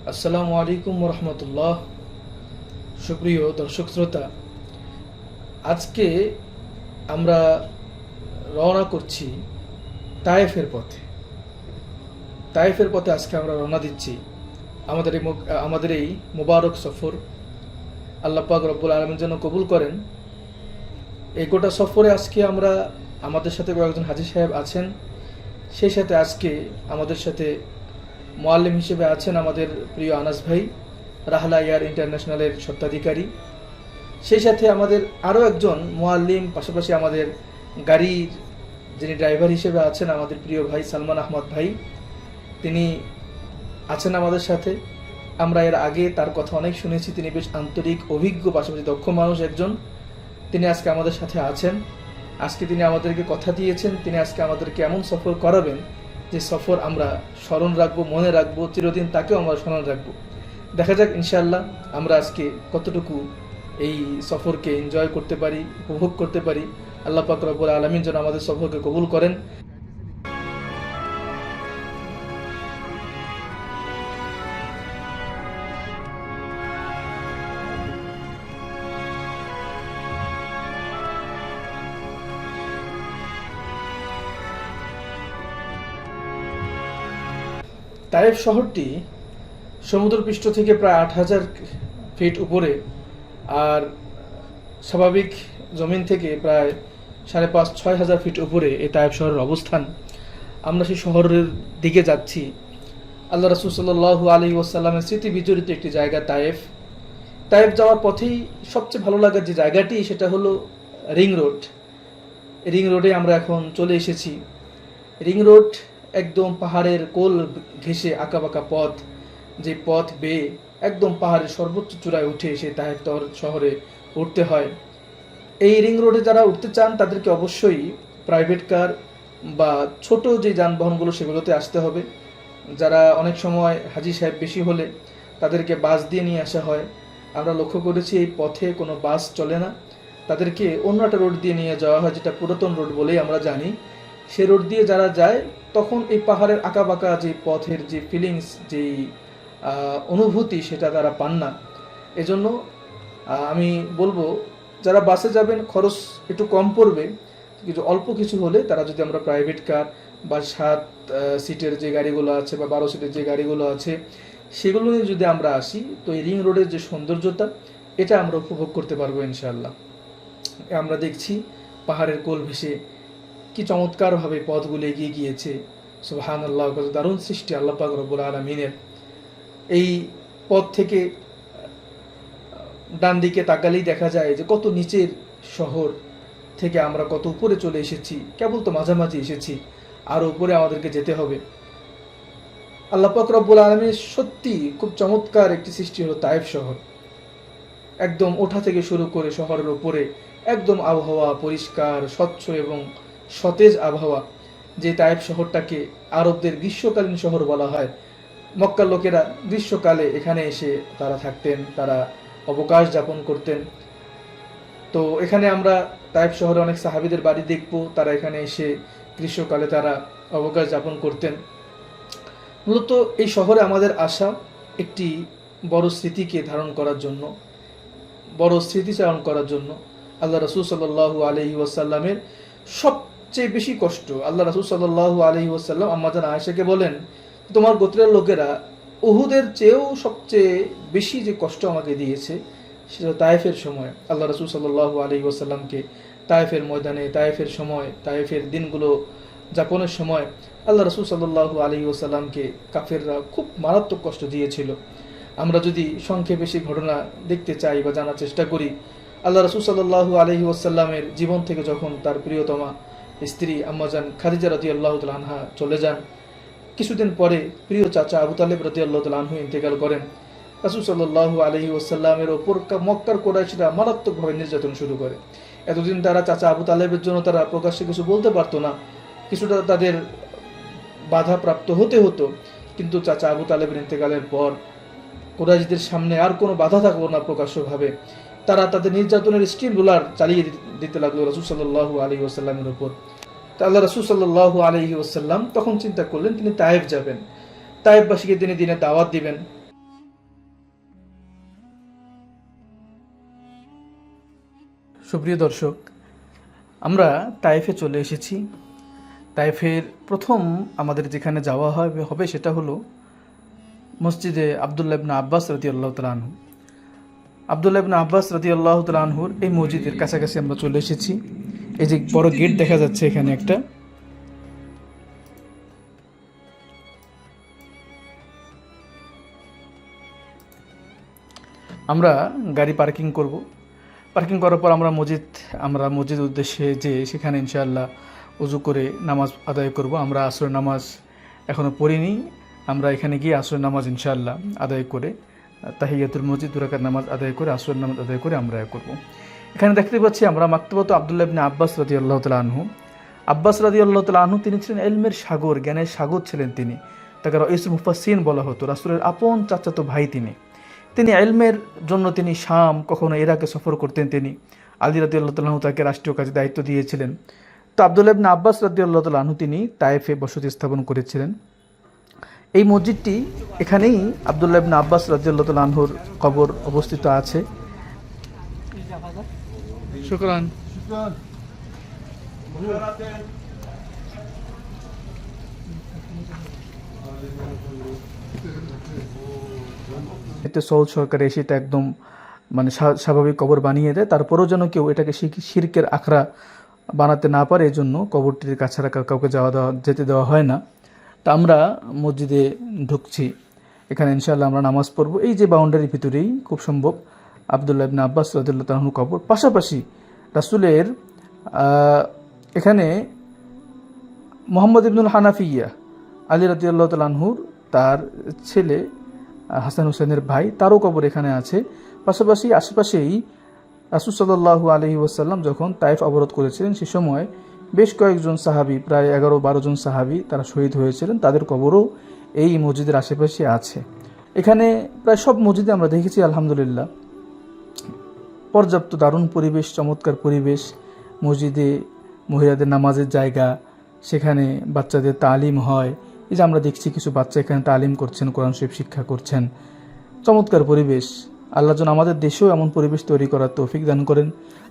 আসসালামু আলাইকুম রহমতুল্লাহ। সুপ্রিয় দর্শক শ্রোতা, আজকে আমরা রওনা করছি তায়েফের পথে। আজকে আমরা রওনা দিচ্ছি। আমাদের এই মোবারক সফর আল্লাহ পাক রব্বুল আলামিন যেন কবুল করেন। এই গোটা সফরে আজকে আমাদের সাথে কয়েকজন হাজী সাহেব আছেন। সেই সাথে আজকে আমাদের সাথে মুআল্লিম হিসেবে আছেন আমাদের প্রিয় আনাস ভাই, রাহলা এয়ার ইন্টারন্যাশনালের স্বত্বাধিকারী। সেই সাথে আমাদের আরও একজন মুআল্লিম, পাশাপাশি আমাদের গাড়ির যিনি ড্রাইভার হিসেবে আছেন আমাদের প্রিয় ভাই সালমান আহমদ ভাই, তিনি আছেন আমাদের সাথে। আমরা এর আগে তার কথা অনেক শুনেছি। তিনি বেশ আন্তরিক, অভিজ্ঞ, পাশাপাশি দক্ষ মানুষ একজন। তিনি আজকে আমাদের সাথে আছেন। আজকে তিনি আমাদেরকে কথা দিয়েছেন, তিনি আজকে আমাদেরকে এমন সফর করাবেন যে সফর আমরা স্মরণ রাখবো, মনে রাখবো, চিরদিন তাকেও আমরা স্মরণ রাখবো। দেখা যাক ইনশাআল্লাহ আমরা আজকে কতটুকু এই সফরকে এনজয় করতে পারি, উপভোগ করতে পারি। আল্লাহ পাক রব্বুল আলামিন যেন আমাদের সফরকে কবুল করেন। তায়েফ শহরটি সমুদ্রপৃষ্ঠ থেকে প্রায় ৮,০০০ ফিট উপরে, আর স্বাভাবিক জমিন থেকে প্রায় ৫,৫০-৬,০০০ ফিট উপরে এই তায়েফ শহরের অবস্থান। আমরা সেই শহরের দিকে যাচ্ছি। আল্লাহ রাসূল সাল্লাল্লাহু আলাইহি ওয়াসাল্লামের স্মৃতি বিজড়িত একটি জায়গা তায়েফ। যাওয়ার পথেই সবচেয়ে ভালো লাগার যে জায়গাটি, সেটা হলো রিং রোড। রিং রোডে আমরা এখন চলে এসেছি। রিং রোড একদম পাহাড়ের কোল ঘেঁষে আঁকাবাঁকা পথ, যে পথ বেয়ে একদম পাহাড়ের সর্বোচ্চ চূড়ায় উঠে এসে তায়েফ শহরে উঠতে হয়। এই রিং রোডে যারা উঠতে চান তাদেরকে অবশ্যই প্রাইভেট কার বা ছোট যে যানবাহনগুলো সেগুলোতে আসতে হবে। যারা অনেক সময় হাজি সাহেব বেশি হলে তাদেরকে বাস দিয়ে নিয়ে আসা হয়। আমরা লক্ষ্য করেছি এই পথে কোনো বাস চলে না, তাদেরকে অন্য একটা রোড দিয়ে নিয়ে যাওয়া হয়, যেটা পুরাতন রোড বলেই আমরা জানি। সে রোড দিয়ে যারা যায় তখন এই পাহাড়ের আঁকাবাঁকা যে পথের যে ফিলিংস, যেই অনুভূতি, সেটা তারা পান না। এজন্য আমি বলবো যারা বাসে যাবেন খরচ একটু কম পড়বে, কিছু অল্প কিছু হলে তারা যদি আমরা প্রাইভেট কার বা ৭ সিটের যে গাড়িগুলো আছে বা ১২ সিটের যে গাড়িগুলো আছে সেগুলো নিয়ে যদি আমরা আসি, তো এই রিং রোডের যে সৌন্দর্যতা, এটা আমরা উপভোগ করতে পারবো ইনশাআল্লাহ। আমরা দেখছি পাহাড়ের কোল ভেসে কি চমৎকারভাবে পথগুলো এগিয়ে গিয়েছে। সুবহানাল্লাহ, কত দারুণ সৃষ্টি আল্লাহ পাক রব্বুল আলামিনের। এই পথ থেকে ডান দিকে তাকালেই দেখা যায় যে কত নিচের শহর থেকে আমরা কত উপরে চলে এসেছি। কেবল তো মাঝামাঝি এসেছি, আরও উপরে আমাদেরকে যেতে হবে। আল্লাহ পাক রব্বুল আলামিনের সত্যি খুব চমৎকার একটি সৃষ্টি হলো তায়েফ শহর। একদম ওঠা থেকে শুরু করে শহরের উপরে একদম আবহাওয়া পরিষ্কার, স্বচ্ছ এবং সতেজ আবহাওয়া। যে তায়েফ শহরটাকে আরবদের গ্রীষ্মকালীন শহর বলা হয়। মক্কার লোকেরা গ্রীষ্মকালে এখানে এসে তারা থাকতেন, তারা অবকাশ যাপন করতেন। তো এখানে আমরা তায়েফ শহরে অনেক সাহাবীদের বাড়ি দেখব, তারা এখানে এসে গ্রীষ্মকালে তারা অবকাশ যাপন করতেন। মূলত এই শহরে আমাদের আসা একটি বড় স্মৃতিকে ধারণ করার জন্য, বড় স্মৃতিচারণ করার জন্য। আল্লাহ রাসূল সাল্লাল্লাহু আলাইহি ওয়াসাল্লামের সবচেয়ে বেশি কষ্ট, আল্লাহ রাসূল সাল্লাল্লাহু আলাইহি ওয়াসাল্লাম আম্মা জান আয়েশাকে বলেন, তোমার গোত্রের লোকেরা উহুদের চেয়েও সবচেয়ে বেশি যে কষ্ট আমাকে দিয়েছে সেটা তায়েফের সময়। আল্লাহ রাসূল সাল্লাল্লাহু আলাইহি ওয়াসাল্লামকে তায়েফের ময়দানে, তায়েফের সময়, তায়েফের দিনগুলো যাপনের সময় আল্লাহ রাসূল সাল্লাল্লাহু আলাইহি ওয়াসাল্লামকে কাফেররা খুব মারাত্মক কষ্ট দিয়েছিল। আমরা যদি সংক্ষেপে সেই ঘটনা দেখতে চাই বা জানার চেষ্টা করি, আল্লাহ রাসূল সাল্লাল্লাহু আলাইহি ওয়াসাল্লামের জীবন থেকে যখন তার প্রিয়তমা স্ত্রী আম্মা জান খাদিজা রাদিয়াল্লাহু তাআলা আনহা চলে যান, কিছুদিন পরে প্রিয় চাচা আবু তালেব রাদিয়াল্লাহু তাআলা আনহু ইন্তেকাল করেন। রাসূল সাল্লাল্লাহু আলাইহি ওয়াসাল্লামের ওপর মক্কার কুরাইশরা মারাত্মকভাবে নির্যাতন শুরু করে। এতদিন তারা চাচা আবু তালেবের জন্য তারা প্রকাশ্যে কিছু বলতে পারতো না, কিছুটা তাদের বাধা প্রাপ্ত হতে হতো। কিন্তু চাচা আবু তালেবের ইন্তেকালের পর কুরাইশদের সামনে আর কোনো বাধা থাকলো না প্রকাশ্যভাবে। তারা তাদের নির্যাতনের স্টিল রোলার চালিয়ে দিতে লাগলো রাসূল সাল্লাল্লাহু আলাইহি ওয়াসাল্লামের উপর। তা আল্লাহ রাসূল সাল্লাল্লাহু আলাইহি ওয়াসাল্লাম তখন চিন্তা করলেন তিনি তায়েফ যাবেন, তায়েফবাসীকে তিনি দিনের দাওয়াত দিবেন। সুপ্রিয় দর্শক, আমরা তায়েফে চলে এসেছি। তায়েফের প্রথম আমাদের যেখানে যাওয়া হবে সেটা হলো মসজিদে আবদুল্লাহ ইবনে আব্বাস রাদিয়াল্লাহু তাআলা আনহু। আবদুল্লাহ ইবনে আব্বাস রাদিয়াল্লাহু তাআলা আনহুর এই মসজিদের কাছাকাছি আমরা চলে এসেছি। এই যে বড় গেট দেখা যাচ্ছে এখানে একটা, আমরা গাড়ি পার্কিং করব। পার্কিং করার পর আমরা মসজিদ উদ্দেশ্যে যে সেখানে ইনশাআল্লাহ উজু করে নামাজ আদায় করব। আমরা আসরের নামাজ এখনও পড়িনি, আমরা এখানে গিয়ে আসরের নামাজ ইনশাআল্লাহ আদায় করে তাহিয়াতুল মসজিদ 2 রাকাত নামাজ আদায় করে আসরের নামাজ আদায় করে আমরা করব। এখানে দেখতে পাচ্ছি আমরা মাকতাবাত আবদুল্লাহ ইবনে আব্বাস রাদিয়াল্লাহু তাআলা আনহু। আব্বাস রাদিয়াল্লাহু তাআলা আনহু তিনি ছিলেন ইলমের সাগর, জ্ঞানের সাগর ছিলেন তিনি। তাকে রাইসুল মুফাসসিরিন বলা হতো, রাসূলের আপন চাচাতো ভাই তিনি। তিনি ইলমের জন্য তিনি শাম, কখনো ইরাকে সফর করতেন। তিনি আলী রাদিয়াল্লাহু তাআলা আনহু তাকে রাষ্ট্রীয় কাজে দায়িত্ব দিয়েছিলেন। তো আবদুল্লাহ ইবনে আব্বাস রাদিয়াল্লাহু তাআলা আনহু তিনি তায়েফে বসতি স্থাপন করেছিলেন। এই মসজিদটি এখানেই আবদুল্লাহ ইবনে আব্বাস রাদিয়াল্লাহু তাআলা আনহুর কবর অবস্থিত আছে। শুকরান। এতে সৌদ সরকার এসে এটা একদম মানে স্বাভাবিক কবর বানিয়ে দেয়। তারপরেও যেন কেউ এটাকে শিরকের আখড়া বানাতে না পারে, এই জন্য কবরটির কাছে কাউকে যেতে দেওয়া হয় না। তা আমরা মসজিদে ঢুকছি, এখানে ইনশাআল্লাহ আমরা নামাজ পড়ব। এই যে বাউন্ডারির ভিতরেই খুব সম্ভব আবদুল্লাহ ইবনে আব্বাস রাদিয়াল্লাহু তাআলা আনহু কবর। পাশাপাশি রাসূলের এখানে মুহাম্মদ ইবনুল হানাফিয়া আলী রাদিয়াল্লাহু তাআলা আনহুর তার ছেলে হাসান হুসেনের ভাই, তারও কবর এখানে আছে। পাশাপাশি আশেপাশেই রাসূল সাল্লাল্লাহু আলাইহি ওয়াসাল্লাম যখন তায়েফ অবরোধ করেছিলেন সে সময় বেশ কয়েকজন সাহাবী, প্রায় 11-12 জন সাহাবী তারা শহীদ হয়েছিলেন, তাদের কবরও এই মসজিদের আশেপাশে আছে। এখানে প্রায় সব মসজিদে আমরা দেখেছি আলহামদুলিল্লাহ পর্যাপ্ত দারুণ পরিবেশ, চমৎকার পরিবেশ। মসজিদে মহিলাদের নামাজের জায়গা, সেখানে বাচ্চাদের তালিম হয়। এই যে আমরা দেখছি কিছু বাচ্চা এখানে তালিম করছেন, কোরআন শরীফ শিক্ষা করছেন, চমৎকার পরিবেশ। আল্লাহ যেন আমাদের দেশেও এমন পরিবেশ তৈরি করার তৌফিক দান করেন।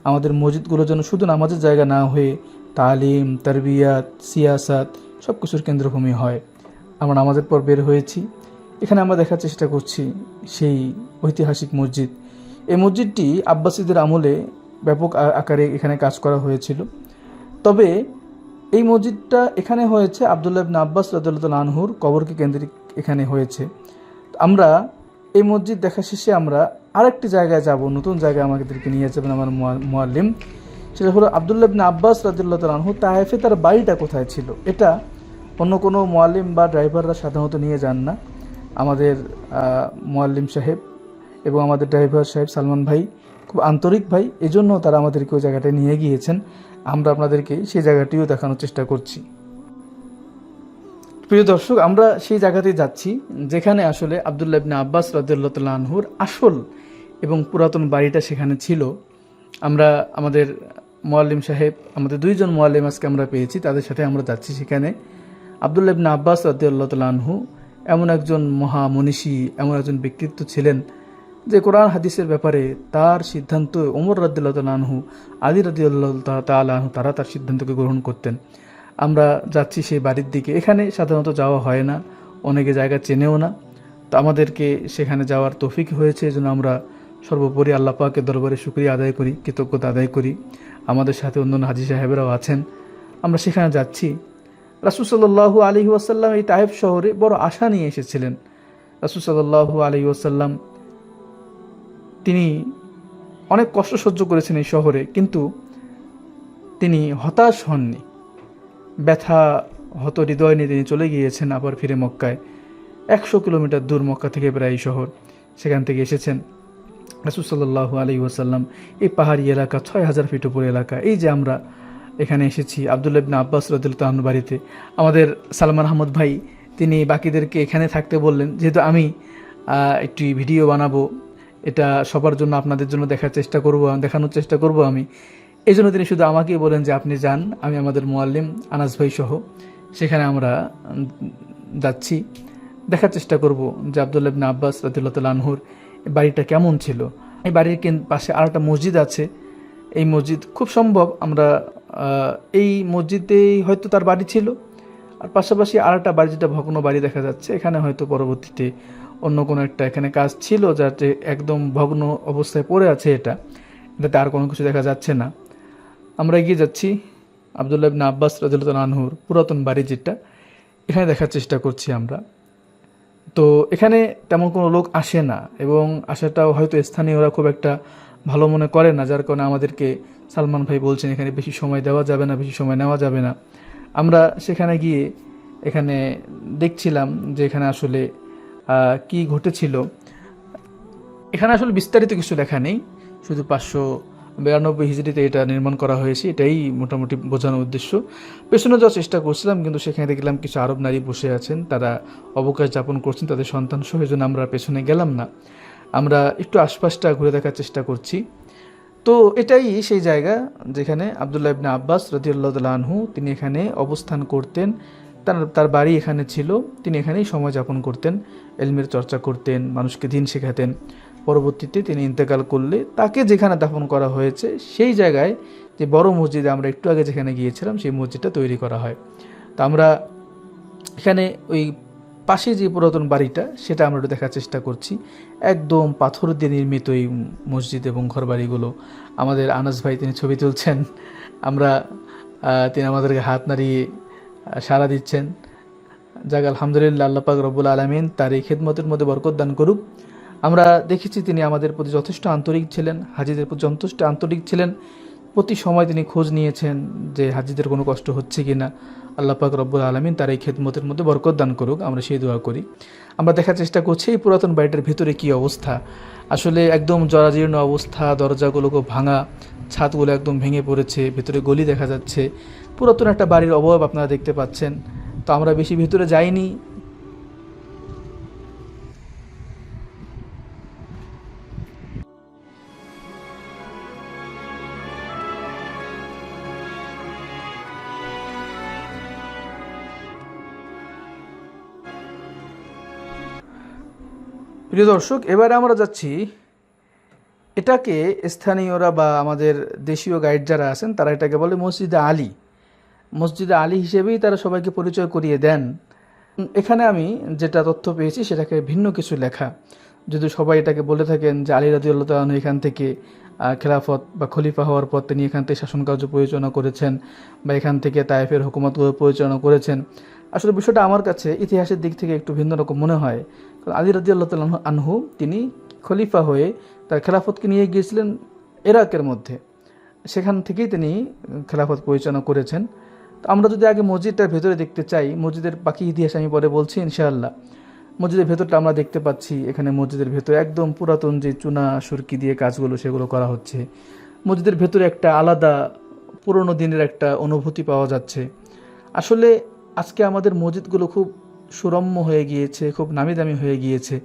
আমাদের মসজিদগুলো যেন শুধু নামাজের জায়গা না হয়ে তালিম, তারবিয়াত, সিয়াসাত সব কিছুর কেন্দ্রভূমি হয়। আমরা নামাজের পর বের হয়েছি, এখানে আমরা দেখার চেষ্টা করছি সেই ঐতিহাসিক মসজিদ। এই মসজিদটি আব্বাসীদের আমলে ব্যাপক আকারে এখানে কাজ করা হয়েছিল। তবে এই মসজিদটা এখানে হয়েছে আবদুল্লাহ ইবনে আব্বাস রাদিয়াল্লাহু তাআলা আনহুর কবরকে কেন্দ্রিক এখানে হয়েছে। আমরা এই মসজিদ দেখা শেষে আমরা আরেকটি জায়গায় যাব, নতুন জায়গায় আমাদেরকে নিয়ে যাবেন আমার মুআল্লিম। সেটা হলো আবদুল্লাহ ইবনে আব্বাস রাদিয়াল্লাহু তাআলা আনহু তায়েফে তার বাড়িটা কোথায় ছিল। এটা অন্য কোনো মুআল্লিম বা ড্রাইভাররা সাধারণত নিয়ে যান না। আমাদের মুআল্লিম সাহেব এবং আমাদের ড্রাইভার সাহেব সালমান ভাই খুব আন্তরিক ভাই, এজন্য তারা আমাদেরকে ওই জায়গাটায় নিয়ে গিয়েছেন। আমরা আপনাদেরকে সেই জায়গাটিও দেখানোর চেষ্টা করছি। প্রিয় দর্শক, আমরা সেই জায়গাতেই যাচ্ছি যেখানে আসলে আবদুল্লাহ ইবনে আব্বাস রাদিয়াল্লাহু তাআলা আনহুর আসল এবং পুরাতন বাড়িটা সেখানে ছিল। আমরা আমাদের মুআল্লিম সাহেব, আমাদের 2 জন মুআল্লিম আজকে আমরা পেয়েছি, তাদের সাথে আমরা যাচ্ছি সেখানে। আবদুল্লাহ ইবনে আব্বাস রাদিয়াল্লাহু তাআলা আনহু এমন একজন মহামনীষী, এমন একজন ব্যক্তিত্ব ছিলেন যে কোরআন হাদিসের ব্যাপারে তার সিদ্ধান্ত ওমর রাদিয়াল্লাহু তাআলা আনহু, আলী রাদিয়াল্লাহু তাআলা আনহু তারা তার সিদ্ধান্তকে গ্রহণ করতেন। আমরা যাচ্ছি সেই বাড়ির দিকে। এখানে সাধারণত যাওয়া হয় না, অনেকে জায়গা চেনেও না। তো আমাদেরকে সেখানে যাওয়ার তৌফিক হয়েছে, এজন্য আমরা সর্বোপরি আল্লাহ পাকের দরবারে শুকরিয়া আদায় করি, কৃতজ্ঞতা আদায় করি। আমাদের সাথে অন্যান্য হাজী সাহেবেরাও আছেন। আমরা সেখানে যাচ্ছি। রাসূল সাল্লাল্লাহু আলাইহি ওয়াসাল্লাম এই তায়েফ শহরে বড় আশা নিয়ে এসেছিলেন। রাসূল সাল্লাল্লাহু আলাইহি ওয়াসাল্লাম তিনি অনেক কষ্ট সহ্য করেছেন এই শহরে, কিন্তু তিনি হতাশ হননি। ব্যথা হত হৃদয় নিয়ে তিনি চলে গিয়েছেন আবার ফিরে মক্কায়। 100 কিলোমিটার দূর মক্কা থেকে প্রায় এই শহর, সেখান থেকে এসেছেন রাসূল সাল্লাল্লাহু আলাইহি ওয়াসাল্লাম। এই পাহাড়ি এলাকা, 6000 ফিট উপর এলাকা, এই যে আমরা এখানে এসেছি আবদুল্লাহ ইবনে আব্বাস রাদিয়াল্লাহু তাআলা বাড়িতে। আমাদের সালমান আহমদ ভাই তিনি বাকিদেরকে এখানে থাকতে বললেন, যেহেতু আমি একটি ভিডিও বানাবো, এটা সবার জন্য, আপনাদের জন্য দেখানোর চেষ্টা করব আমি। এই জন্য তিনি শুধু আমাকেই বলেন যে আপনি যান, আমি আমাদের মুআল্লিম আনাস ভাই সহ সেখানে আমরা যাচ্ছি, দেখার চেষ্টা করব যে আবদুল্লাহ ইবনে আব্বাস রাদিয়াল্লাহু তাআলা আনহুর বাড়িটা কেমন ছিল। এই বাড়ির পাশে আরেকটা মসজিদ আছে, এই মসজিদ খুব সম্ভব আমরা এই মসজিদেই হয়তো তার বাড়ি ছিল। আর পাশাপাশি আর একটা বাড়ি, যেটা ভগ্ন বাড়ি দেখা যাচ্ছে, এখানে হয়তো পরবর্তীতে অন্য কোনো একটা এখানে কাজ ছিল, যাতে একদম ভগ্ন অবস্থায় পড়ে আছে এটাতে আর কোনো কিছু দেখা যাচ্ছে না। আমরা এগিয়ে যাচ্ছি আব্দুল্লাহ ইবনে আব্বাস রাদিয়াল্লাহু আনহুর পুরাতন বাড়ি, যেটা এখানে দেখার চেষ্টা করছি আমরা। তো এখানে তেমন কোনো লোক আসে না, এবং আসাটাও হয়তো স্থানীয়রা খুব একটা ভালো মনে করে না, যার কারণে আমাদেরকে সালমান ভাই বলছেন এখানে বেশি সময় দেওয়া যাবে না, বেশি সময় নেওয়া যাবে না। আমরা সেখানে গিয়ে এখানে দেখছিলাম যে এখানে আসলে কি ঘটেছিল। এখানে আসলে বিস্তারিত কিছু লেখা নেই, শুধু 592 হিজরিতে এটা নির্মাণ করা হয়েছে, এটাই মোটামুটি বোঝানোর উদ্দেশ্য। পেছনে যাওয়ার চেষ্টা করছিলাম, কিন্তু সেখানে দেখলাম কিছু আরব নারী বসে আছেন, তারা অবকাশ যাপন করছেন তাদের সন্তান সহ, এই জন্য আমরা পেছনে গেলাম না। আমরা একটু আশপাশটা ঘুরে দেখার চেষ্টা করছি। তো এটাই সেই জায়গা যেখানে আব্দুল্লাহ ইবনে আব্বাস রাদিয়াল্লাহু তাআলা আনহু তিনি এখানে অবস্থান করতেন, তার বাড়ি এখানে ছিল, তিনি এখানেই সময় যাপন করতেন, এলমের চর্চা করতেন, মানুষকে দিন শেখাতেন। পরবর্তীতে তিনি ইন্তেকাল করলে তাকে যেখানে দাফন করা হয়েছে সেই জায়গায়, যে বড় মসজিদে আমরা একটু আগে যেখানে গিয়েছিলাম, সেই মসজিদটা তৈরি করা হয়। তো আমরা এখানে ওই পাশে যে পুরাতন বাড়িটা, সেটা আমরা একটু দেখার চেষ্টা করছি। একদম পাথর দিয়ে নির্মিত এই মসজিদ এবং ঘরবাড়িগুলো। আমাদের আনাস ভাই তিনি ছবি তুলছেন, আমরা তিনি আমাদেরকে হাত নাড়িয়ে সাড়া দিচ্ছেন। যাক, আলহামদুলিল্লাহ, আল্লাহ পাক রব্বুল আলামিন তার এই খেদমতের মধ্যে বরকত দান করুক। আমরা দেখেছি তিনি আমাদের প্রতি যথেষ্ট আন্তরিক ছিলেন, হাজিদের প্রতি যথেষ্ট আন্তরিক ছিলেন। প্রতি সময় তিনি খোঁজ নিয়েছেন যে হাজিদের কোনো কষ্ট হচ্ছে কি না। আল্লাহ পাক রব্বুল আলামিন তার এই খেদমতের মধ্যে বরকত দান করুক, আমরা সেই দোয়া করি। আমরা দেখার চেষ্টা করছি এই পুরাতন বাড়িটার ভিতরে কী অবস্থা। আসলে একদম জরাজীর্ণ অবস্থা, দরজাগুলো খুব ভাঙা, ছাদগুলো একদম ভেঙে পড়েছে, ভেতরে গলি দেখা যাচ্ছে। পুরাতন একটা বাড়ির অবয়ব আপনারা দেখতে পাচ্ছেন। তো আমরা বেশি ভিতরে যাইনি। প্রিয় দর্শক, এবারে আমরা যাচ্ছি, এটাকে স্থানীয়রা বা আমাদের দেশীয় গাইড যারা আছেন তারা এটাকে বলে মসজিদে আলী। মসজিদে আলী হিসেবেই তারা সবাইকে পরিচয় করিয়ে দেন। এখানে আমি যেটা তথ্য পেয়েছি সেটাকে ভিন্ন কিছু লেখা, যদি সবাই এটাকে বলে থাকেন যে আলী রাদিয়াল্লাহু তাআলা আনহু এখান থেকে খেলাফত বা খলিফা হওয়ার পর তিনি এখান থেকে শাসন কার্য পরিচালনা করেছেন, বা এখান থেকে তায়েফের হুকুমতগুলো পরিচালনা করেছেন। আসলে বিষয়টা আমার কাছে ইতিহাসের দিক থেকে একটু ভিন্ন রকম মনে হয়। কারণ আলী রাদিয়াল্লাহু তাআলা আনহু তিনি খলিফা হয়ে তার খেলাফতকে নিয়ে গিয়েছিলেন ইরাকের মধ্যে, সেখান থেকেই তিনি খেলাফত পরিচালনা করেছেন। তো আমরা যদি আগে মসজিদটার ভেতরে দেখতে চাই, মসজিদের বাকি ইতিহাস আমি পরে বলছি ইনশাআল্লাহ। মসজিদের ভেতরটা আমরা দেখতে পাচ্ছি, এখানে মসজিদের ভেতরে একদম পুরাতন যে চুনা সুরকি দিয়ে কাজগুলো সেগুলো করা হচ্ছে। মসজিদের ভেতরে একটা আলাদা পুরনো দিনের একটা অনুভূতি পাওয়া যাচ্ছে। আসলে আজকে আমাদের মসজিদগুলো খুব সুরম্য হয়ে গিয়েছে, খুব নামি দামি হয়ে গিয়েছে,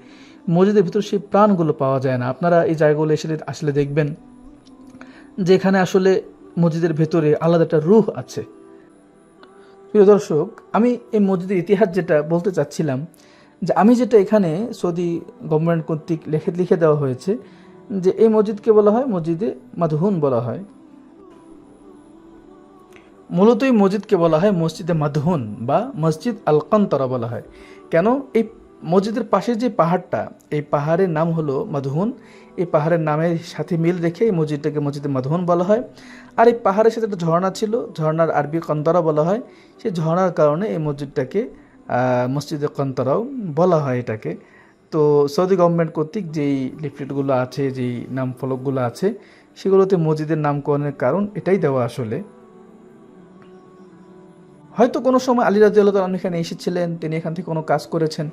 মসজিদের ভিতর সেই প্রাণগুলো পাওয়া যায় না। আপনারা এই জায়গাগুলো আসলে দেখবেন যে এখানে আসলে মসজিদের ভেতরে আলাদা একটা রূহ আছে। প্রিয় দর্শক, আমি এই মসজিদের ইতিহাস যেটা বলতে চাচ্ছিলাম, যে আমি যেটা এখানে সৌদি গভর্নমেন্ট কর্তৃক লিখে দেওয়া হয়েছে যে এই মসজিদকে বলা হয় মসজিদে মাদহুন বলা হয়। মূলত এই মসজিদকে বলা হয় মসজিদে মাদহুন বা মসজিদ আল কান্তরা বলা হয়। কেন? এই মসজিদের পাশে যে পাহাড়টা, এই পাহাড়ের নাম হলো মাদহুন। এই পাহাড়ের নামের সাথে মিল রেখে এই মসজিদটাকে মসজিদে মাদহুন বলা হয়। আর এই পাহাড়ের সাথে একটা ঝর্ণা ছিল, ঝর্ণার আরবি কান্তরা বলা হয়। সেই ঝর্ণার কারণে এই মসজিদটাকে মসজিদে কান্তরাও বলা হয় এটাকে। তো সৌদি গভর্নমেন্ট কর্তৃক যেই লিফলেটগুলো আছে, যেই নাম ফলকগুলো আছে, সেগুলোতে মসজিদের নামকরণের কারণ এটাই দেওয়া। আসলে হয়তো কোনো সময় আলী রাদিয়াল্লাহু তাআলা এখানে এসেছিলেন, তিনি এখান থেকে কোনো কাজ করেছেন,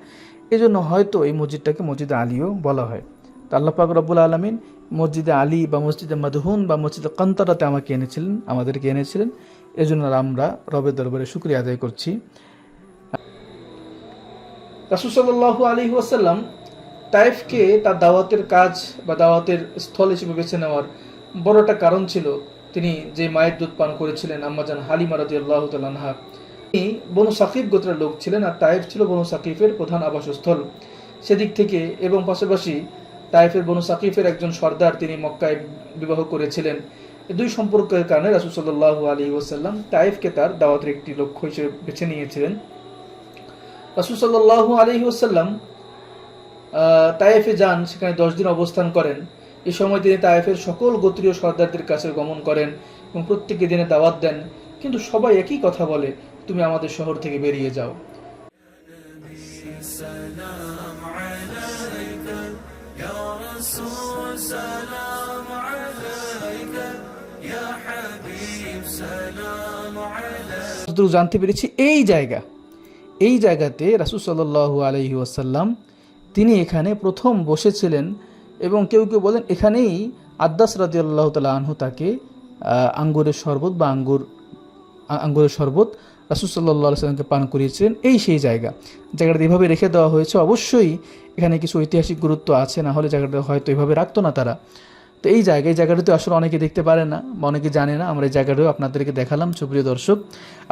এই জন্য হয়তো এই মসজিদটাকে মসজিদে আলীও বলা হয়। তো আল্লাহ পাক রব্বুল আলামিন মসজিদে আলী বা মসজিদে মাদহুন বা মসজিদে কান্তরাতে আমাদেরকে এনেছিলেন। এই জন্য আমরা রবের দরবারে শুকরিয়া আদায় করছি। রাসূল সাল্লাল্লাহু আলাইহি ওয়াসাল্লাম তায়েফকে তার দাওয়াতের কাজ বা দাওয়াতের স্থল হিসেবে বেছে নেওয়ার বড় একটা কারণ ছিল, তিনি যে মায়ের দুধ পান করেছিলেন আম্মাজান হালিমা রাদিয়াল্লাহু তাআলা আনহা। তিনি বনু সাকিফ গোত্রের লোক ছিলেন, আর তায়েফ ছিল বনু সাকিফের প্রধান আবাসস্থল। সেদিক থেকে এবং পাশাপাশি তায়েফের বনু সাকিফের একজন সর্দার তিনি মক্কায় বিবাহ করেছিলেন। এই দুই সম্পর্কের কারণে রাসূল সাল্লাল্লাহু আলাইহি ওয়াসাল্লাম তায়েফকে তার দাওয়াতের একটি লক্ষ্য হিসেবে বেছে নিয়েছিলেন। রাসূল সাল্লাল্লাহু আলাইহি ওয়াসাল্লাম তায়েফে যান, সেখানে 10 দিন অবস্থান করেন। এই সময় তিনি তায়েফের সকল গোত্রীয় সর্দারদের কাছে গমন করেন এবং প্রত্যেককে দিনে দাওয়াত দেন, কিন্তু সবাই একই কথা বলে, তুমি আমাদের শহর থেকে বেরিয়ে যাও। যতটুকু জানতে পেরেছি এই জায়গাতে রাসূল সাল্লাল্লাহু আলাইহি ওয়াসাল্লাম তিনি এখানে প্রথম বসেছিলেন, এবং কেউ কেউ বলেন এখানেই আদ্দাস রাদিয়াল্লাহু তাআলা আনহু তাকে আঙ্গুরের শরবত রাসূল সাল্লাল্লাহু আলাইহি ওয়াসাল্লামকে পান করিয়েছিলেন। সেই জায়গাটা এভাবে রেখে দেওয়া হয়েছে। অবশ্যই এখানে কিছু ঐতিহাসিক গুরুত্ব আছে, না হলে জায়গাটা হয়তো এভাবে রাখতো না তারা। তো এই জায়গাটিতে আসলে অনেকে দেখতে পারে না বা অনেকে জানে না। আমরা এই জায়গাটাও আপনাদেরকে দেখালাম। সুপ্রিয় দর্শক,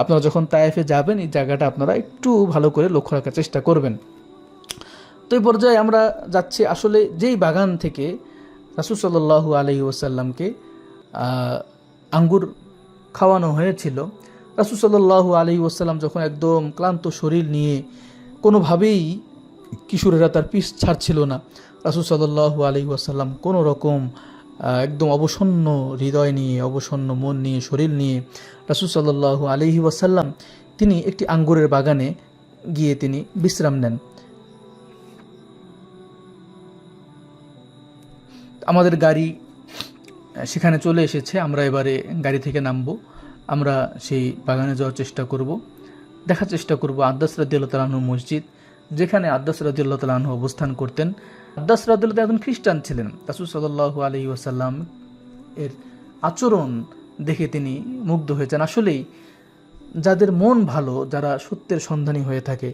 আপনারা যখন তায়েফে যাবেন এই জায়গাটা আপনারা একটু ভালো করে লক্ষ্য রাখার চেষ্টা করবেন। তো এই পর্যায়ে আমরা যাচ্ছি আসলে যেই বাগান থেকে রাসূল সাল্লাল্লাহু আলাইহি ওয়াসাল্লামকে আঙ্গুর খাওয়ানো হয়েছিল, রাসূল সাল্লাল্লাহু আলাইহি ওয়াসাল্লাম যখন একদম ক্লান্ত শরীর নিয়ে, কোনোভাবেই কিশোরেরা তার পিছ ছাড়ছিল না, রাসূল সাল্লাল্লাহু আলাইহি ওয়াসাল্লাম কোনো রকম একদম অবসন্ন হৃদয় নিয়ে, অবসন্ন মন নিয়ে, শরীর নিয়ে রাসূল সাল্লাল্লাহু আলাইহি ওয়াসাল্লাম তিনি একটি আঙ্গুরের বাগানে গিয়ে তিনি বিশ্রাম নেন। আমাদের গাড়ি সেখানে চলে এসেছে, আমরা এবারে গাড়ি থেকে নামবো, আমরা সেই বাগানে যাওয়ার চেষ্টা করব, দেখার চেষ্টা করব আদ্দাস রাদিয়াল্লাহু তাআলা আনহু মসজিদ, যেখানে আদ্দাস রাদিয়াল্লাহু তাআলা আনহু অবস্থান করতেন। আদ্দাস রাদিয়াল্লাহু তাআলা একজন খ্রিস্টান ছিলেন। রাসূল সাল্লাল্লাহু আলাইহি ওয়াসাল্লাম এর আচরণ দেখে তিনি মুগ্ধ হয়েছেন। আসলেই যাদের মন ভালো, যারা সত্যের সন্ধানী হয়ে থাকে,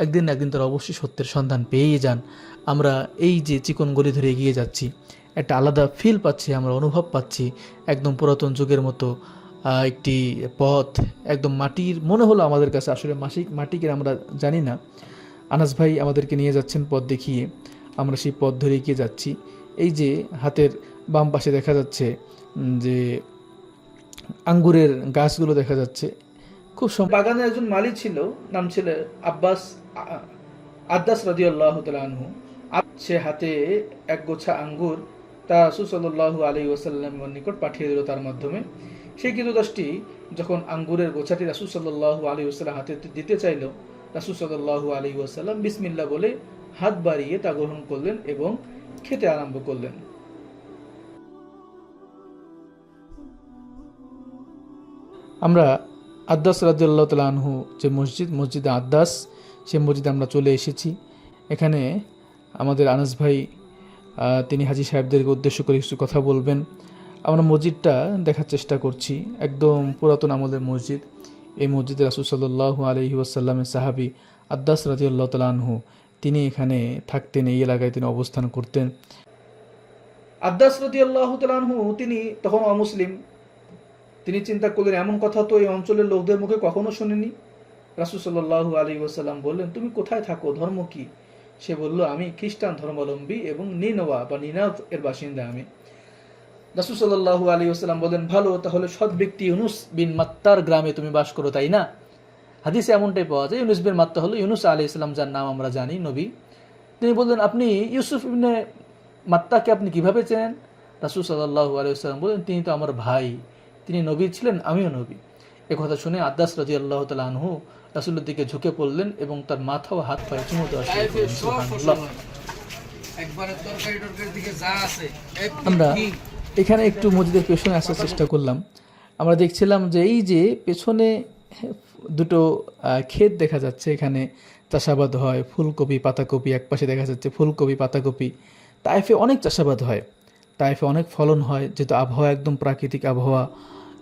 একদিন না একদিন তারা অবশ্যই সত্যের সন্ধান পেয়েই যান। আমরা এই যে চিকন গলি ধরে এগিয়ে যাচ্ছি, একটা আলাদা ফিল পাচ্ছি, আমরা অনুভব পাচ্ছি, একদম পুরাতন যুগের মতো একটি পথ, একদম মাটির মনে হলো আমাদের কাছে। আসলে মাটিকে আমরা জানি না। আনাস ভাই আমাদেরকে নিয়ে যাচ্ছেন পথ দেখিয়ে, আমরা সেই পথ ধরে এগিয়ে যাচ্ছি। এই যে হাতের বাম পাশে দেখা যাচ্ছে যে আঙ্গুরের গাছগুলো দেখা যাচ্ছে। খুব বাগানের একজন মালি ছিল, নাম ছিল আদ্দাস রাদিয়াল্লাহু তাআলা আনহু। সে হাতে এক গোছা আঙ্গুর তা রাসূল সাল্লাল্লাহু আলাইহি ওয়াসাল্লামের নিকট পাঠিয়ে দিল তার মাধ্যমে। সেই কৃতদাসটি যখন আঙ্গুরের গোছাটি রাসূল সাল্লাল্লাহু আলাইহি ওয়াসাল্লাম হাতে দিতে চাইল, রাসূল সাল্লাল্লাহু আলাইহি ওয়াসাল্লাম বিসমিল্লাহ বলে হাত বাড়িয়ে তা গ্রহণ করলেন এবং খেতে আরম্ভ করলেন। আমরা আদ্দাস রাদিয়াল্লাহু তাআলা আনহু যে মসজিদে আদ্দাস, সেই মসজিদে আমরা চলে এসেছি। এখানে আমাদের আনাস ভাই তিনি হাজী সাহেবদেরকে উদ্দেশ্য করে কিছু কথা বলবেন। আমরা মসজিদটা দেখার চেষ্টা করছি, একদম পুরাতন আমলের মসজিদ। এই মসজিদে রাসূল সাল্লাল্লাহু আলাইহি ওয়াসাল্লামের সাহাবী আদ্দাস রাদিয়াল্লাহু তাআলা আনহু তিনি এখানে থাকতেন, এই এলাকায় তিনি অবস্থান করতেন। আদ্দাস রাদিয়াল্লাহু তাআলা আনহু তিনি তখন অমুসলিম। তিনি চিন্তা করলেন এমন কথা তো এই অঞ্চলের লোকদের মুখে কখনো শুনিনি। রাসূল সাল্লাল্লাহু আলাইহি ওয়াসাল্লাম বললেন, তুমি কোথায় থাকো, ধর্ম কি? সে বলল, আমি খ্রিস্টান ধর্মাবলম্বী এবং নিনাভ এর বাসিন্দা আমি। রাসূল সাল্লাল্লাহু আলাইহি ওয়াসাল্লাম বলেন, ভালো, তাহলে সৎ ব্যক্তি ইউনুস বিন মাত্তার গ্রামে তুমি বাস করো, তাই না? হাদিসে এমনটাই পাওয়া যায়। ইউনুস বিন মাত্তা হলো ইউনুস আলাইহিস সালাম, যার নাম আমরা জানি, নবী। তিনি বললেন, আপনি ইউসুফ ইবনে মাত্তাকে আপনি কিভাবে চেনেন? রাসূল সাল্লাল্লাহু আলাইহি ওয়াসাল্লাম বলেন, তিনি তো আমার ভাই, তিনি নবী ছিলেন, আমিও নবী। এ কথা শুনে আদ্দাস রাদিয়াল্লাহু তাআলা আনহু রাসূলের দিকে ঝুঁকে পড়লেন এবং তার মাথা ও হাত পায়ে চুমু দেওয়া শুরু করলেন। সুবহানাল্লাহ। আমরা এখানে একটু মসজিদের পেছনে আসার চেষ্টা করলাম। আমরা দেখছিলাম যে এই যে পেছনে দুটো ক্ষেত দেখা যাচ্ছে, এখানে চাষাবাদ হয়, ফুলকপি পাতাকপি। এক পাশে দেখা যাচ্ছে ফুলকপি পাতাকপি। তায়েফে অনেক চাষাবাদ হয়, তায়েফে অনেক ফলন হয়, যেহেতু আবহাওয়া একদম প্রাকৃতিক আবহাওয়া,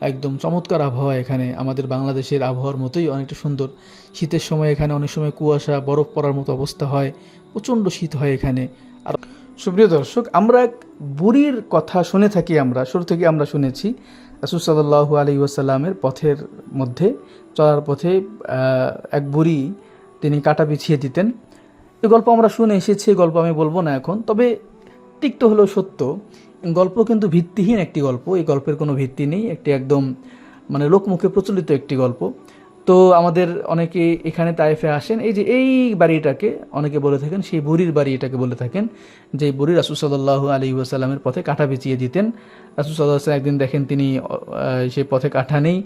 একদম চমৎকার আবহাওয়া। এখানে আমাদের বাংলাদেশের আবহাওয়ার মতোই অনেকটা সুন্দর। শীতের সময় এখানে অনেক সময় কুয়াশা, বরফ পড়ার মতো অবস্থা হয়, প্রচণ্ড শীত হয় এখানে। আর সুপ্রিয় দর্শক, আমরা এক বুড়ির কথা শুনে থাকি, আমরা শুরু থেকে আমরা শুনেছি রাসূল সাল্লাল্লাহু আলাইহি ওয়াসাল্লামের পথের মধ্যে চলার পথে এক বুড়ি তিনি কাঁটা বিছিয়ে দিতেন। এই গল্প আমরা শুনে এসেছি, গল্প আমি বলবো না এখন। তবে তিক্ত হলেও সত্য, গল্প কিন্তু ভিত্তিহীন একটি গল্প, এই গল্পের কোনো ভিত্তি নেই, একটি একদম মানে লোকমুখে প্রচলিত একটি গল্প। তো আমাদের অনেকে এখানে তায়েফে আসেন, এই যে এই বাড়িটাকে অনেকে বলে থাকেন সেই বুড়ির বাড়ি এটাকে বলে থাকেন, যে বুড়ি রাসূল সাল্লাল্লাহু আলাইহি ওয়াসাল্লামের পথে কাঁটা বিছিয়ে দিতেন। রাসূল সাল্লাল্লাহু আলাইহি ওয়াসাল্লাম একদিন দেখেন তিনি সেই পথে কাঁটা নেই,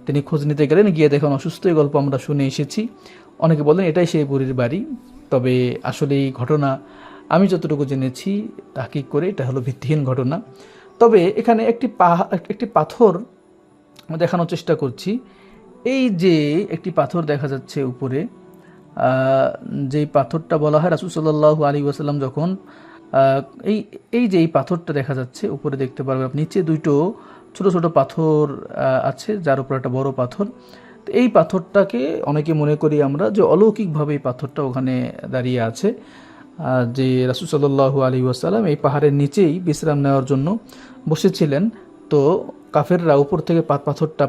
তিনি খোঁজ নিতে গেলেন, গিয়ে দেখেন অসুস্থ। এই গল্প আমরা শুনে এসেছি, অনেকে বলেন এটাই সেই বুড়ির বাড়ি। তবে আসলে এই ঘটনা আমি যতটুকু জেনেছি তাহকিক করে এটা হলো ভিত্তিহীন ঘটনা। তবে এখানে একটি পাথর দেখানোর চেষ্টা করছি। এই যে একটি পাথর দেখা যাচ্ছে উপরে, যেই পাথরটা বলা হয় রাসূল সাল্লাল্লাহু আলাইহি ওয়াসাল্লাম যখন এই এই যে এই পাথরটা দেখা যাচ্ছে উপরে, দেখতে পারবেন আপনি নিচে দুটো ছোট ছোট পাথর আছে, যার উপর একটা বড় পাথর। তো এই পাথরটাকে অনেকে মনে করি আমরা যে অলৌকিকভাবে এই পাথরটা ওখানে দাঁড়িয়ে আছে, যে রাসূল সাল্লাল্লাহু আলাইহি ওয়াসাল্লাম এই পাহাড়ের নিচেই বিশ্রাম নেওয়ার জন্য বসেছিলেন। তো কাফেররা উপর থেকে পাথরটা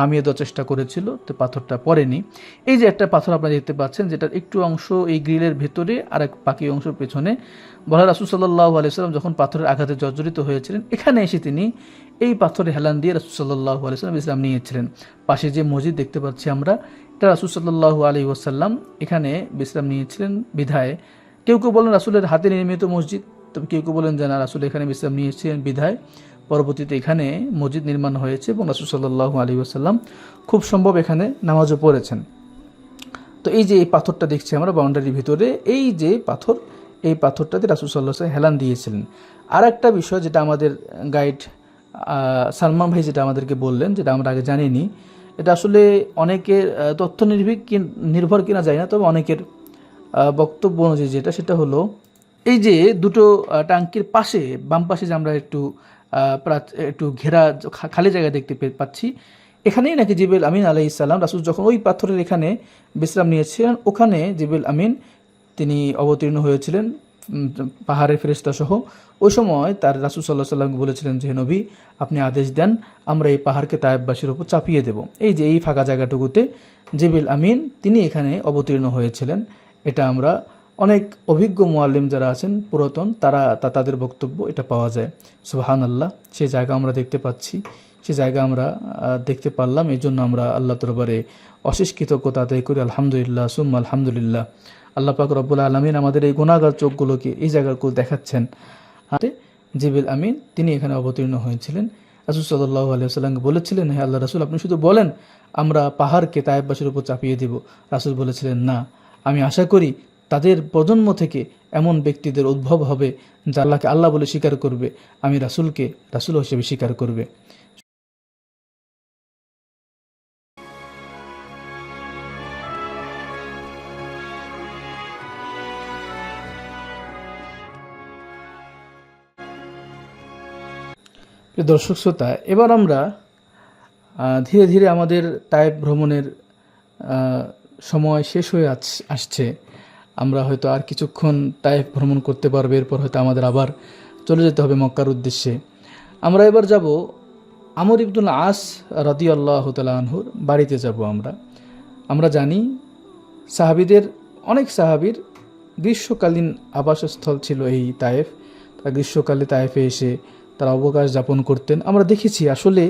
নামিয়ে দেওয়ার চেষ্টা করেছিল, তো পাথরটা পড়েনি। এই যে একটা পাথর আপনারা দেখতে পাচ্ছেন, যেটার একটু অংশ এই গ্রিলের ভেতরে আর এক বাকি অংশ পেছনে, বলা রাসূল সাল্লাল্লাহু আলাইহি ওয়াসাল্লাম যখন পাথরের আঘাতে জর্জরিত হয়েছিলেন, এখানে এসে তিনি এই পাথরে হেলান দিয়ে রাসূল সাল্লাল্লাহু আলাইহি ওয়াসাল্লাম বিশ্রাম নিয়েছিলেন। পাশে যে মসজিদ দেখতে পাচ্ছি আমরা, এটা রাসূল সাল্লাল্লাহু আলাইহি ওয়াসাল্লাম এখানে বিশ্রাম নিয়েছিলেন বিধায়। কেউ কেউ বলেন রাসূলের হাতে নির্মিত মসজিদ, তবে কেউ কেউ বলেন যে না, রাসূল এখানে বিশ্রাম নিয়েছিলেন বিধায় পরবর্তীতে এখানে মসজিদ নির্মাণ হয়েছে এবং রাসূল সাল্লাল্লাহু আলাইহি ওয়াসাল্লাম খুব সম্ভব এখানে নামাজও পড়েছেন। তো এই যে এই পাথরটা দেখছি আমরা বাউন্ডারির ভিতরে, এই যে পাথর, এই পাথরটাতে রাসূল সাল্লাল্লাহু আলাইহি ওয়াসাল্লাম হেলান দিয়েছিলেন। আর একটা বিষয় যেটা আমাদের গাইড সালমান ভাই যেটা আমাদেরকে বললেন, যেটা আমরা আগে জানিনি, এটা আসলে অনেকের তথ্য নির্ভর কিনা যায় না, তবে অনেকের বক্তব্য অনুযায়ী যেটা, সেটা হলো এই যে দুটো টাঙ্কির পাশে বাম পাশে যে আমরা একটু ঘেরা খালি জায়গা দেখতে পাচ্ছি, এখানেই নাকি জিবরিল আমিন আলাইহিস সালাম রাসূল যখন ওই পাথরের এখানে বিশ্রাম নিয়েছিলেন, ওখানে জিবরিল আমিন তিনি অবতীর্ণ হয়েছিলেন পাহাড়ের ফেরেশতা সহ। ওই সময় তার রাসূল সাল্লাল্লাহু আলাইহি ওয়াসাল্লাম বলেছিলেন যে নবী, আপনি আদেশ দেন, আমরা এই পাহাড়কে তায়েফবাসীর উপর চাপিয়ে দেব। এই যে এই ফাঁকা জায়গাটুকুতে জিবরিল আমিন তিনি এখানে অবতীর্ণ হয়েছিলেন। এটা আমরা অনেক অভিজ্ঞ মুআল্লিম যারা আছেন পুরাতন, তাদের বক্তব্য এটা পাওয়া যায়। সুবহানাল্লাহ, সেই জায়গা আমরা দেখতে পাচ্ছি, সেই জায়গা আমরা দেখতে পারলাম। এই জন্য আমরা আল্লাহ দরবারে অশেষ কৃতজ্ঞতা আদায় করি। আলহামদুলিল্লাহ, সুম্মা আলহামদুলিল্লাহ। আল্লাহ পাক রব্বুল আলামিন আমাদের এই গুনাহগার চোখগুলোকে এই জায়গাগুলো দেখাচ্ছেন। জিবরিল আমিন তিনি এখানে অবতীর্ণ হয়েছিলেন। রাসূল সাল্লাল্লাহু আলাইহি ওয়াসাল্লামকে বলেছিলেন, হে আল্লাহ রাসূল, আপনি শুধু বলেন আমরা পাহাড়কে তায়েফবাসীর উপর চাপিয়ে দিব। রাসূল বলেছিলেন, না, আমি আশা করি তাদের প্রজন্ম থেকে এমন ব্যক্তিদের উদ্ভব হবে যা আল্লাহকে আল্লাহ বলে স্বীকার করবে, আমি রাসূলকে রাসূল হিসেবে স্বীকার করবে। দর্শক শ্রোতা, এবার আমরা ধীরে ধীরে আমাদের তায়েফ ভ্রমণের সময় শেষ হয়ে আসছে। আমরা হয়তো আর কিছুক্ষণ তায়েফ ভ্রমণ করতে পারবো, এরপর হয়তো আমাদের আবার চলে যেতে হবে মক্কার উদ্দেশ্যে। আমরা এবার যাব আমর ইবনুল আস রাদিয়াল্লাহু তাআলা আনহুর বাড়িতে যাব। আমরা জানি সাহাবীদের অনেক সাহাবীর গ্রীষ্মকালীন আবাসস্থল ছিল এই তায়েফ। তারা গ্রীষ্মকালে তায়েফে এসে তারা অবকাশ যাপন করতেন। আমরা দেখেছি আসলে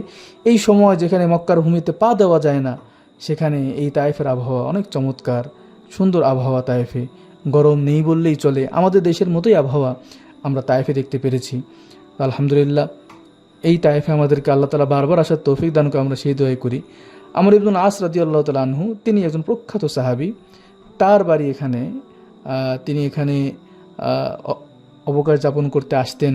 এই সময় যেখানে মক্কার ভূমিতে পা দেওয়া যায় না, সেখানে এই তায়েফের আবহাওয়া অনেক চমৎকার, সুন্দর আবহাওয়া। তায়েফে গরম নেই বললেই চলে, আমাদের দেশের মতোই আবহাওয়া আমরা তায়েফে দেখতে পেরেছি। আলহামদুলিল্লাহ, এই তায়েফে আমাদেরকে আল্লাহ তাআলা বারবার আসার তৌফিক দান করে, আমরা সেই দোয়াই করি। আমর ইবনুল আস রাদিয়াল্লাহু তাআলা আনহু তিনি একজন প্রখ্যাত সাহাবী। তার বাড়ি এখানে, তিনি এখানে অবকাশ যাপন করতে আসতেন।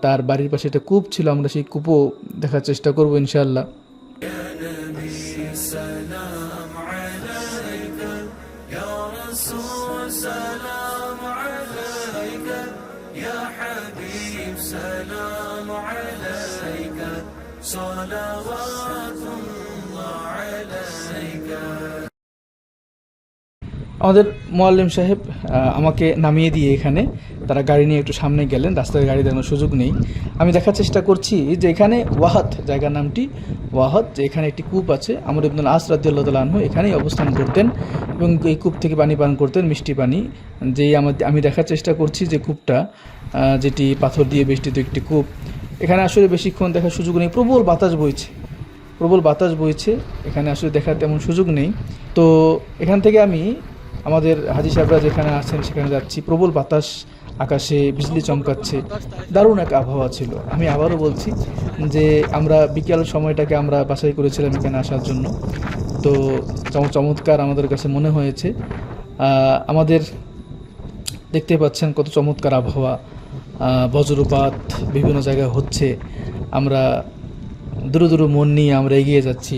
তার বাড়ির পাশে একটা কূপ ছিল, আমরা সেই কূপও দেখার চেষ্টা করব ইনশাআল্লাহ। আমাদের মোয়াল্লিম সাহেব আমাকে নামিয়ে দিয়ে এখানে তারা গাড়ি নিয়ে একটু সামনে গেলেন, রাস্তায় গাড়ি দেখানোর সুযোগ নেই। আমি দেখার চেষ্টা করছি যে এখানে ওয়াহাদ, জায়গার নামটি ওয়াহাদ, যে এখানে একটি কূপ আছে। আমর ইবনুল আস রাদিয়াল্লাহু তাআলা আনহু এখানেই অবস্থান করতেন এবং এই কূপ থেকে পানি পান করতেন, মিষ্টি পানি। যেই আমি দেখার চেষ্টা করছি যে কূপটা, যেটি পাথর দিয়ে বেষ্টিত একটি কূপ, এখানে আসলে বেশিক্ষণ দেখার সুযোগ নেই। প্রবল বাতাস বইছে, প্রবল বাতাস বইছে, এখানে আসলে দেখার তেমন সুযোগ নেই। তো এখান থেকে আমি আমাদের হাজী সাহেবরা যেখানে আছেন সেখানে যাচ্ছি। প্রবল বাতাস, আকাশে বিজলি চমকাচ্ছে, দারুণ এক আবহাওয়া ছিল। আমি আবারও বলছি যে আমরা বিকেল সময়টাকে আমরা বাছাই করেছিলাম এখানে আসার জন্য। তো চমৎকার আমাদের কাছে মনে হয়েছে। আমাদের দেখতে পাচ্ছেন কত চমৎকার আবহাওয়া, বজ্রপাত বিভিন্ন জায়গায় হচ্ছে। আমরা দূর মন নিয়ে আমরা এগিয়ে যাচ্ছি।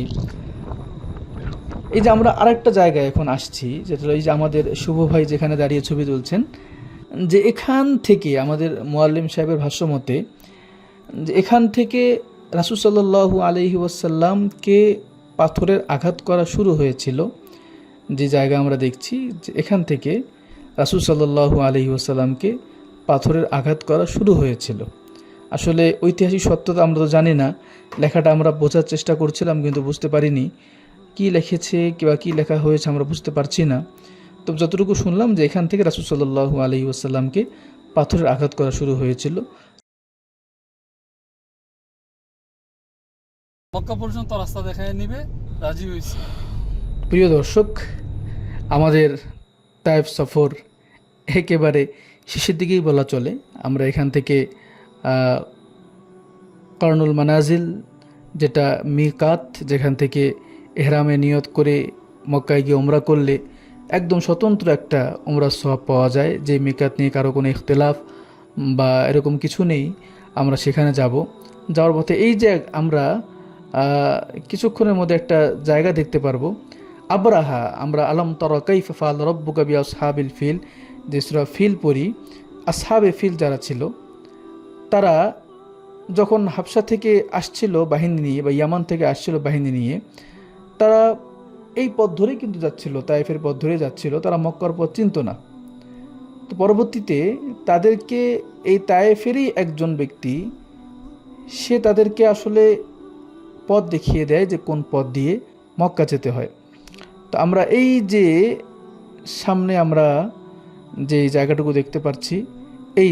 এই যে আমরা আরেকটা জায়গায় এখন আসছি, যেটা এই যে আমাদের শুভ ভাই যেখানে দাঁড়িয়ে ছবি তুলছেন, যে এখান থেকে আমাদের মোয়াল্লিম সাহেবের ভাষ্য মতে যে এখান থেকে রাসূল সাল্লাল্লাহু আলাইহি ওয়াসাল্লামকে পাথরের আঘাত করা শুরু হয়েছিল। যে জায়গা আমরা দেখছি, যে এখান থেকে রাসূল সাল্লাল্লাহু আলাইহি ওয়াসাল্লামকে পাথরের আঘাত করা শুরু হয়েছিল। আসলে ঐতিহাসিক সত্যতা আমরা তো জানি না, লেখাটা আমরা বোঝার চেষ্টা করছিলাম কিন্তু বুঝতে পারিনি কি লিখেছে কিংবা কী লেখা হয়েছে, আমরা বুঝতে পারছি না। তো যতটুকু শুনলাম যে এখান থেকে রাসূল সাল্লাল্লাহু আলাইহি ওয়াসাল্লামকে পাথরের আঘাত করা শুরু হয়েছিল। মক্কা পর্যন্ত রাস্তা দেখায় নিবে, রাজি হয়েছে। প্রিয় দর্শক, আমাদের তায়েফ সফর একেবারে শেষের দিকেই বলা চলে। আমরা এখান থেকে কর্নুল মানাজিল, যেটা মিকাত, যেখান থেকে এহরামে নিয়ত করে মক্কায় গিয়ে উমরা করলে একদম স্বতন্ত্র একটা উমরার সওয়াব পাওয়া যায়, যে মিকাত নিয়ে কারো কোনো ইখতিলাফ বা এরকম কিছু নেই। আমরা সেখানে যাব। যাওয়ার পথে এই যে আমরা কিছুক্ষণের মধ্যে একটা জায়গা দেখতে পারবো, আবরাহা। আমরা আলম তারা কাইফা ফাআল রাব্বুকা বিআসহাবিল ফিল, যে সূরা ফিল পড়ি, আসহাবে ফিল যারা ছিল তারা যখন হাবশা থেকে আসছিল বাহিনী নিয়ে বা ইয়ামান থেকে আসছিল বাহিনী নিয়ে, তারা এই পথ ধরেই কিন্তু যাচ্ছিল, তায়েফের পথ ধরে যাচ্ছিল। তারা মক্কার পথ চিনত না। তো পরবর্তীতে তাদেরকে এই তায়েফেরই একজন ব্যক্তি, সে তাদেরকে আসলে পথ দেখিয়ে দেয় যে কোন পথ দিয়ে মক্কা যেতে হয়। তো আমরা এই যে সামনে আমরা যে জায়গাটুকু দেখতে পাচ্ছি, এই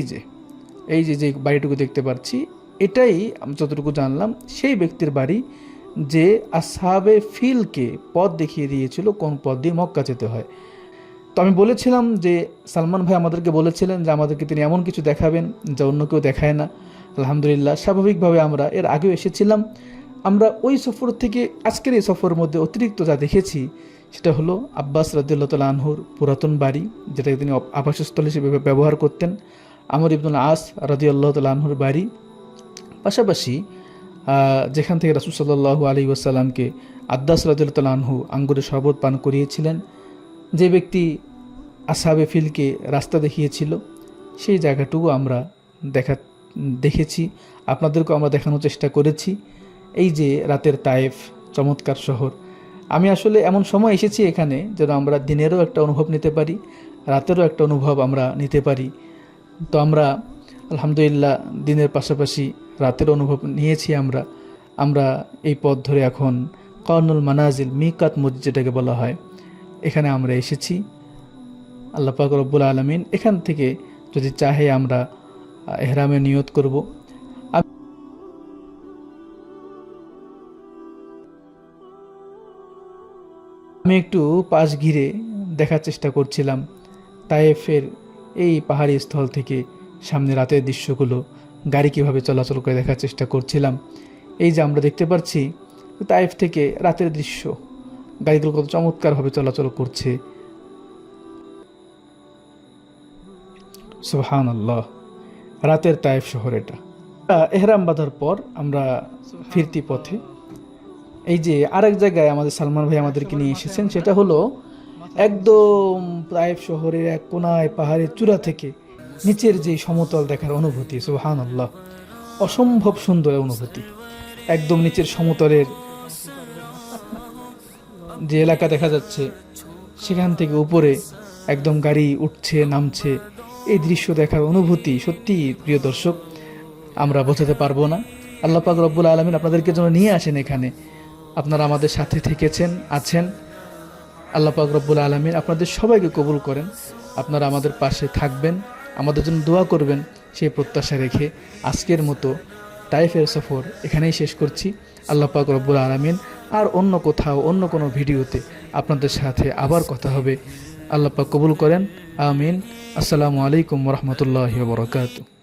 যে বাড়িটুকু দেখতে পাচ্ছি, এটাই আমি যতটুকু জানলাম সেই ব্যক্তির বাড়ি যে আসহাবে ফিলকে পথ দেখিয়ে দিয়েছিল কোন পথ দিয়ে মক্কা যেতে হয়। তো আমি বলেছিলাম যে সালমান ভাই আমাদেরকে বলেছিলেন যে আমাদেরকে তিনি এমন কিছু দেখাবেন যা অন্য কেউ দেখায় না। আলহামদুলিল্লাহ, স্বাভাবিকভাবে আমরা এর আগেও এসেছিলাম। আমরা ওই সফর থেকে আজকের এই সফরের মধ্যে অতিরিক্ত যা দেখেছি সেটা হলো আব্বাস রাদিয়াল্লাহু তাআলা আনহুর পুরাতন বাড়ি, যেটাকে তিনি আবাসস্থল হিসেবে ব্যবহার করতেন, আমর ইবনুল আস রাদিয়াল্লাহু তাআলা আনহুর বাড়ি। পাশাপাশি যেখান থেকে রাসূল সাল্লাল্লাহু আলাইহি ওয়াসাল্লামকে আব্বাস রাদিয়াল্লাহু তাআলা আনহু আঙ্গুরের শরবত পান করিয়েছিলেন, যে ব্যক্তি আসহাবে ফিলকে রাস্তা দেখিয়েছিল, সেই জায়গাটুকু আমরা দেখেছি, আপনাদেরকেও আমরা দেখানোর চেষ্টা করেছি। এই যে রাতের তায়েফ, চমৎকার শহর। আমি আসলে এমন সময় এসেছি এখানে যেন আমরা দিনেরও একটা অনুভব নিতে পারি, রাতেরও একটা অনুভব আমরা নিতে পারি। তো আমরা আলহামদুলিল্লাহ দিনের পাশাপাশি রাতের অনুভব নিয়েছি। আমরা এই পথ ধরে এখন কর্নুল মানাজিল, মিকাত মসজিদ যেটাকে বলা হয়, এখানে আমরা এসেছি। আল্লাহ পাক রব্বুল আলামিন এখান থেকে যদি চাহে আমরা ইহরামে নিয়ত করব। আমি একটু পাশ ঘিরে দেখার চেষ্টা করছিলাম তায়েফের এই পাহাড়ি স্থল থেকে সামনে রাতের দৃশ্যগুলো, গাড়ি কীভাবে চলাচল করে দেখার চেষ্টা করছিলাম। এই যে আমরা দেখতে পাচ্ছি তায়েফ থেকে রাতের দৃশ্য, গাড়িগুলো কত চমৎকারভাবে চলাচল করছে। সুবহানাল্লাহ, রাতের তায়েফ শহর এটা। এহরাম বাঁধার পর আমরা ফিরতি পথে এই যে আরেক জায়গায় আমাদের সালমান ভাই আমাদেরকে নিয়ে এসেছেন, সেটা হলো একদম তায়েফ শহরের এক কোনায় পাহাড়ের চূড়া থেকে নিচের যে সমতল দেখার অনুভূতি। সুবহানাল্লাহ, অসম্ভব সুন্দর অনুভূতি। একদম নিচের সমতলের যে এলাকা দেখা যাচ্ছে, সেখান থেকে উপরে একদম গাড়ি উঠছে নামছে, এই দৃশ্য দেখার অনুভূতি সত্যি প্রিয় দর্শক আমরা বোঝাতে পারবো না। আল্লাহ পাক রব্বুল আলামিন আপনাদেরকে যেন নিয়ে আসেন এখানে, আপনারা আমাদের সাথে থেকেছেন আছেন। আল্লাহ পাক রব্বুল আলামিন আপনাদের সবাইকে কবুল করেন, আপনারা আমাদের পাশে থাকবেন, আমাদের জন্য দোয়া করবেন সেই প্রত্যাশা রেখে আজকের মতো তাইফের সফর এখানেই শেষ করছি। আল্লাহ পাক রব্বুল আলামিন আর অন্য কোথাও অন্য কোনো ভিডিওতে আপনাদের সাথে আবার কথা হবে। আল্লাহ পাক কবুল করেন, আমিন। আসসালামু আলাইকুম ওয়া রাহমাতুল্লাহি ওয়া বারাকাতুহু।